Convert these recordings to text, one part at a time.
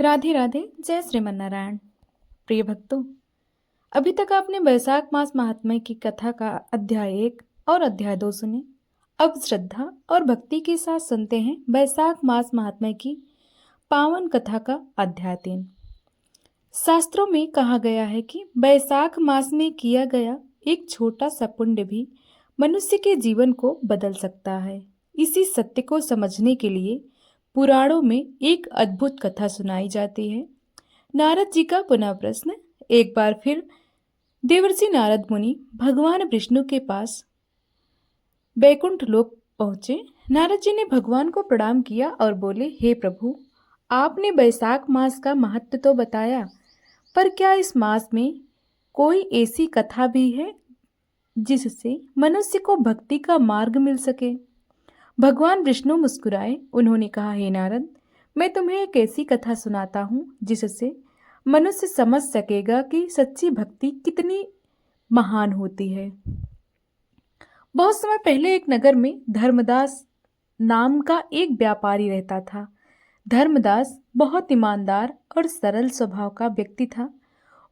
राधे राधे। जय श्रीमन नारायण। प्रिय भक्तों, अभी तक आपने वैशाख मास महात्म्य की कथा का अध्याय 1 और अध्याय 2 सुने। अब श्रद्धा और भक्ति के साथ सुनते हैं वैशाख मास महात्म्य की पावन कथा का अध्याय 3। शास्त्रों में कहा गया है कि वैशाख मास में किया गया एक छोटा सा पुण्य भी मनुष्य के जीवन को बदल सकता है। इसी सत्य को समझने के लिए पुराणों में एक अद्भुत कथा सुनाई जाती है। नारद जी का पुनः प्रश्न। एक बार फिर देवर्षि नारद मुनि भगवान विष्णु के पास बैकुंठ लोक पहुंचे। नारद जी ने भगवान को प्रणाम किया और बोले, हे प्रभु, आपने वैशाख मास का महत्व तो बताया, पर क्या इस मास में कोई ऐसी कथा भी है जिससे मनुष्य को भक्ति का मार्ग मिल सके? भगवान विष्णु मुस्कुराए। उन्होंने कहा, हे नारद, मैं तुम्हें एक ऐसी कथा सुनाता हूँ जिससे मनुष्य समझ सकेगा कि सच्ची भक्ति कितनी महान होती है। बहुत समय पहले एक नगर में धर्मदास नाम का एक व्यापारी रहता था। धर्मदास बहुत ईमानदार और सरल स्वभाव का व्यक्ति था।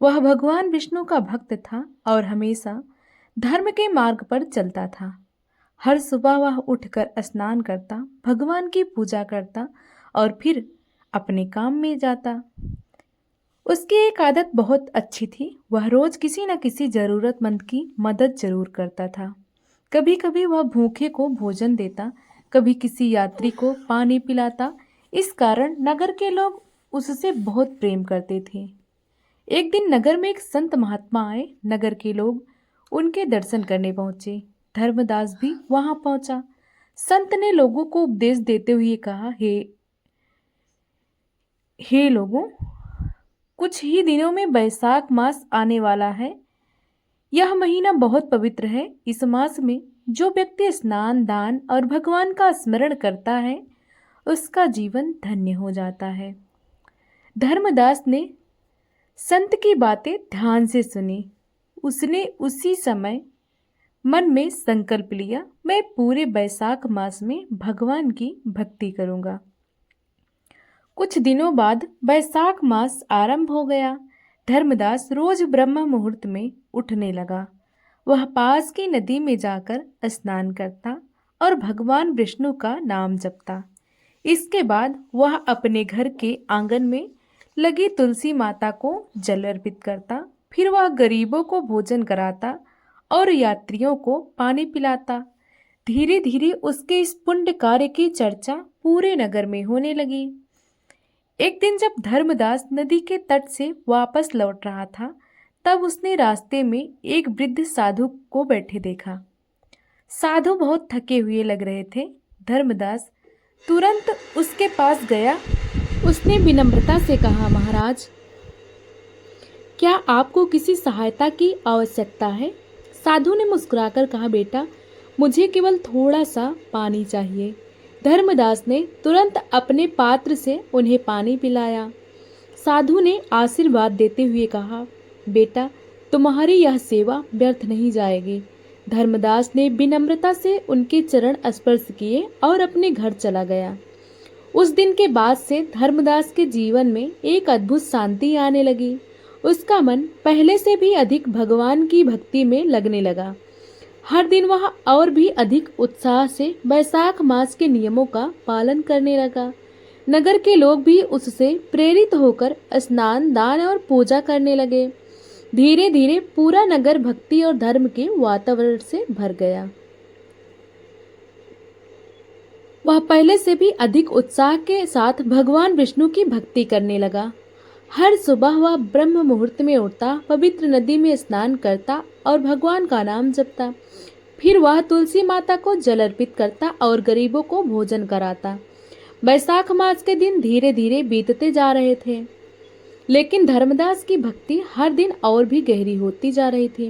वह भगवान विष्णु का भक्त था और हमेशा धर्म के मार्ग पर चलता था। हर सुबह वह उठकर स्नान करता, भगवान की पूजा करता और फिर अपने काम में जाता। उसकी एक आदत बहुत अच्छी थी। वह रोज किसी न किसी जरूरतमंद की मदद जरूर करता था। कभी कभी वह भूखे को भोजन देता, कभी किसी यात्री को पानी पिलाता। इस कारण नगर के लोग उससे बहुत प्रेम करते थे। एक दिन नगर में एक संत महात्मा आए। नगर के लोग उनके दर्शन करने पहुंचे। धर्मदास भी वहां पहुंचा। संत ने लोगों को उपदेश देते हुए कहा, हे लोगों, कुछ ही दिनों में वैशाख मास आने वाला है। यह महीना बहुत पवित्र है। इस मास में जो व्यक्ति स्नान, दान और भगवान का स्मरण करता है, उसका जीवन धन्य हो जाता है। धर्मदास ने संत की बातें ध्यान से सुनी। उसने उसी समय मन में संकल्प लिया, मैं पूरे वैशाख मास में भगवान की भक्ति करूंगा। कुछ दिनों बाद वैशाख मास आरंभ हो गया। धर्मदास रोज ब्रह्म मुहूर्त में उठने लगा। वह पास की नदी में जाकर स्नान करता और भगवान विष्णु का नाम जपता। इसके बाद वह अपने घर के आंगन में लगी तुलसी माता को जल अर्पित करता। फिर वह गरीबों को भोजन कराता और यात्रियों को पानी पिलाता। धीरे धीरे उसके इस पुण्य कार्य की चर्चा पूरे नगर में होने लगी। एक दिन जब धर्मदास नदी के तट से वापस लौट रहा था, तब उसने रास्ते में एक वृद्ध साधु को बैठे देखा। साधु बहुत थके हुए लग रहे थे। धर्मदास तुरंत उसके पास गया। उसने विनम्रता से कहा, महाराज, क्या आपको किसी सहायता की आवश्यकता है? साधु ने मुस्कुराकर कहा, बेटा, मुझे केवल थोड़ा सा पानी चाहिए। धर्मदास ने तुरंत अपने पात्र से उन्हें पानी पिलाया। साधु ने आशीर्वाद देते हुए कहा, बेटा, तुम्हारी यह सेवा व्यर्थ नहीं जाएगी। धर्मदास ने विनम्रता से उनके चरण स्पर्श किए और अपने घर चला गया। उस दिन के बाद से धर्मदास के जीवन में एक अद्भुत शांति आने लगी। उसका मन पहले से भी अधिक भगवान की भक्ति में लगने लगा। हर दिन वह और भी अधिक उत्साह से वैशाख मास के नियमों का पालन करने लगा। नगर के लोग भी उससे प्रेरित होकर स्नान, दान और पूजा करने लगे। धीरे धीरे पूरा नगर भक्ति और धर्म के वातावरण से भर गया। वह पहले से भी अधिक उत्साह के साथ भगवान विष्णु की भक्ति करने लगा। हर सुबह वह ब्रह्म मुहूर्त में उठता, पवित्र नदी में स्नान करता और भगवान का नाम जपता। फिर वह तुलसी माता को जल अर्पित करता और गरीबों को भोजन कराता। वैशाख मास के दिन धीरे धीरे बीतते जा रहे थे, लेकिन धर्मदास की भक्ति हर दिन और भी गहरी होती जा रही थी।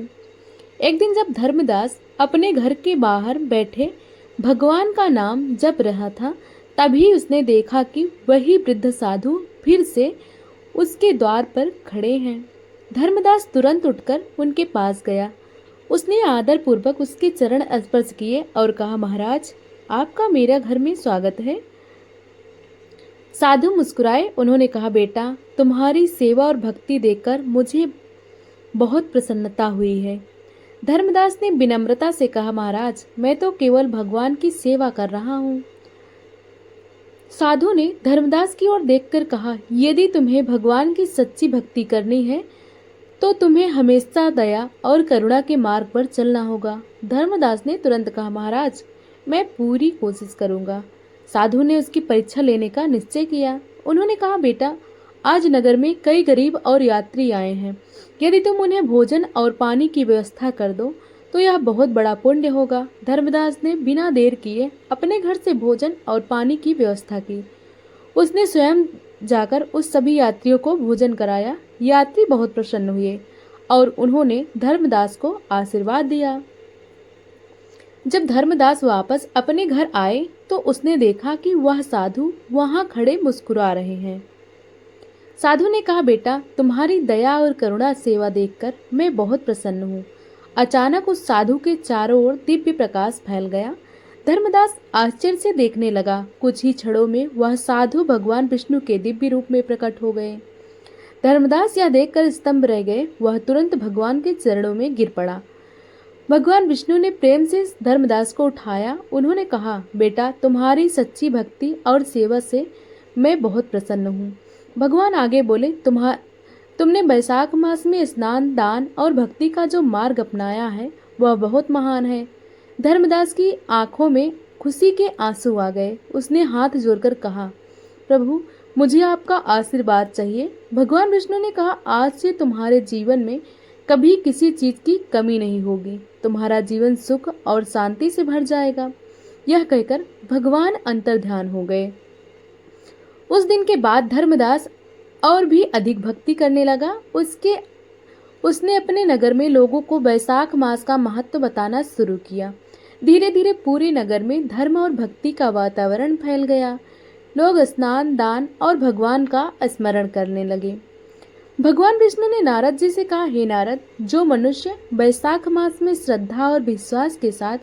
एक दिन जब धर्मदास अपने घर के बाहर बैठे भगवान का नाम जप रहा था, तभी उसने देखा कि वही वृद्ध साधु फिर से उसके द्वार पर खड़े हैं। धर्मदास तुरंत उठकर उनके पास गया। उसने आदर पूर्वक उसके चरण स्पर्श किए और कहा, महाराज, आपका मेरा घर में स्वागत है। साधु मुस्कुराए। उन्होंने कहा, बेटा, तुम्हारी सेवा और भक्ति देखकर मुझे बहुत प्रसन्नता हुई है। धर्मदास ने विनम्रता से कहा, महाराज, मैं तो केवल भगवान की सेवा कर रहा हूँ। साधु ने धर्मदास की ओर देखकर कहा, यदि तुम्हें भगवान की सच्ची भक्ति करनी है तो तुम्हें हमेशा दया और करुणा के मार्ग पर चलना होगा। धर्मदास ने तुरंत कहा, महाराज, मैं पूरी कोशिश करूंगा। साधु ने उसकी परीक्षा लेने का निश्चय किया। उन्होंने कहा, बेटा, आज नगर में कई गरीब और यात्री आए हैं। यदि तुम उन्हें भोजन और पानी की व्यवस्था कर दो तो यह बहुत बड़ा पुण्य होगा। धर्मदास ने बिना देर किए अपने घर से भोजन और पानी की व्यवस्था की। उसने स्वयं जाकर उस सभी यात्रियों को भोजन कराया। यात्री बहुत प्रसन्न हुए और उन्होंने धर्मदास को आशीर्वाद दिया। जब धर्मदास वापस अपने घर आए तो उसने देखा कि वह साधु वहां खड़े मुस्कुरा रहे हैं। साधु ने कहा, बेटा, तुम्हारी दया और करुणा सेवा देखकर मैं बहुत प्रसन्न हूँ। अचानक उस साधु के चारों ओर दिव्य प्रकाश फैल गया। धर्मदास आश्चर्य से देखने लगा। कुछ ही क्षणों में वह साधु भगवान विष्णु के दिव्य रूप में प्रकट हो गए। धर्मदास यह देखकर स्तंभ रह गए। वह तुरंत भगवान के चरणों में गिर पड़ा। भगवान विष्णु ने प्रेम से धर्मदास को उठाया। उन्होंने कहा, बेटा, तुम्हारी सच्ची भक्ति और सेवा से मैं बहुत प्रसन्न हूँ। भगवान आगे बोले, तुमने बैसाख मास में स्नान, दान और भक्ति का जो मार्ग अपनाया है वह बहुत महान है। धर्मदास की आंखों में खुशी के आंसू आ गए। उसने हाथ जोड़कर कहा, प्रभु, मुझे आपका आशीर्वाद चाहिए। भगवान विष्णु ने कहा, आज से तुम्हारे जीवन में कभी किसी चीज की कमी नहीं होगी। तुम्हारा जीवन सुख और शांति से भर जाएगा। यह कहकर भगवान अंतर्ध्यान हो गए। उस दिन के बाद धर्मदास और भी अधिक भक्ति करने लगा। उसने अपने नगर में लोगों को बैसाख मास का महत्व बताना शुरू किया। धीरे धीरे पूरे नगर में धर्म और भक्ति का वातावरण फैल गया। लोग स्नान, दान और भगवान का स्मरण करने लगे। भगवान विष्णु ने नारद जी से कहा, हे नारद, जो मनुष्य बैसाख मास में श्रद्धा और विश्वास के साथ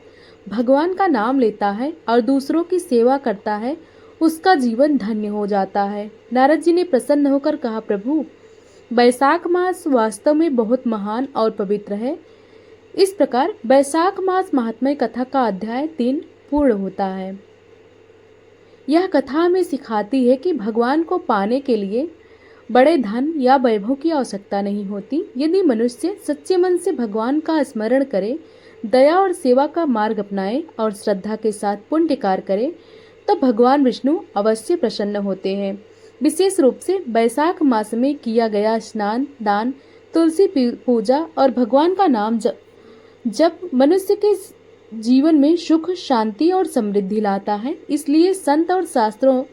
भगवान का नाम लेता है और दूसरों की सेवा करता है, उसका जीवन धन्य हो जाता है। नारद जी ने प्रसन्न होकर कहा, प्रभु, बैसाख मास वास्तव में बहुत महान और पवित्र है। इस प्रकार बैसाख मास महात्म्य कथा का अध्याय 3 पूर्ण होता है। यह कथा हमें सिखाती है कि भगवान को पाने के लिए बड़े धन या वैभव की आवश्यकता नहीं होती। यदि मनुष्य सच्चे मन से भगवान का स्मरण करे, दया और सेवा का मार्ग अपनाए और श्रद्धा के साथ पुण्य कार्य करे तो भगवान विष्णु अवश्य प्रसन्न होते हैं। विशेष रूप से बैसाख मास में किया गया स्नान, दान, तुलसी पूजा और भगवान का नाम जब मनुष्य के जीवन में सुख, शांति और समृद्धि लाता है। इसलिए संत और शास्त्रों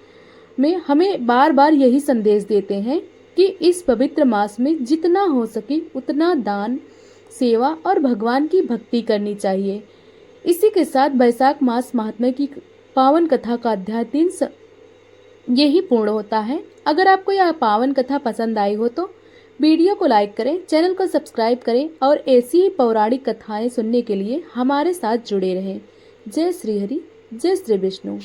में हमें बार बार यही संदेश देते हैं कि इस पवित्र मास में जितना हो सके उतना दान, सेवा और भगवान की भक्ति करनी चाहिए। इसी के साथ बैसाख मास महात्म्य की पावन कथा का अध्याय 3 यही पूर्ण होता है। अगर आपको यह पावन कथा पसंद आई हो तो वीडियो को लाइक करें, चैनल को सब्सक्राइब करें और ऐसी ही पौराणिक कथाएं सुनने के लिए हमारे साथ जुड़े रहें। जय श्री हरि, जय श्री विष्णु।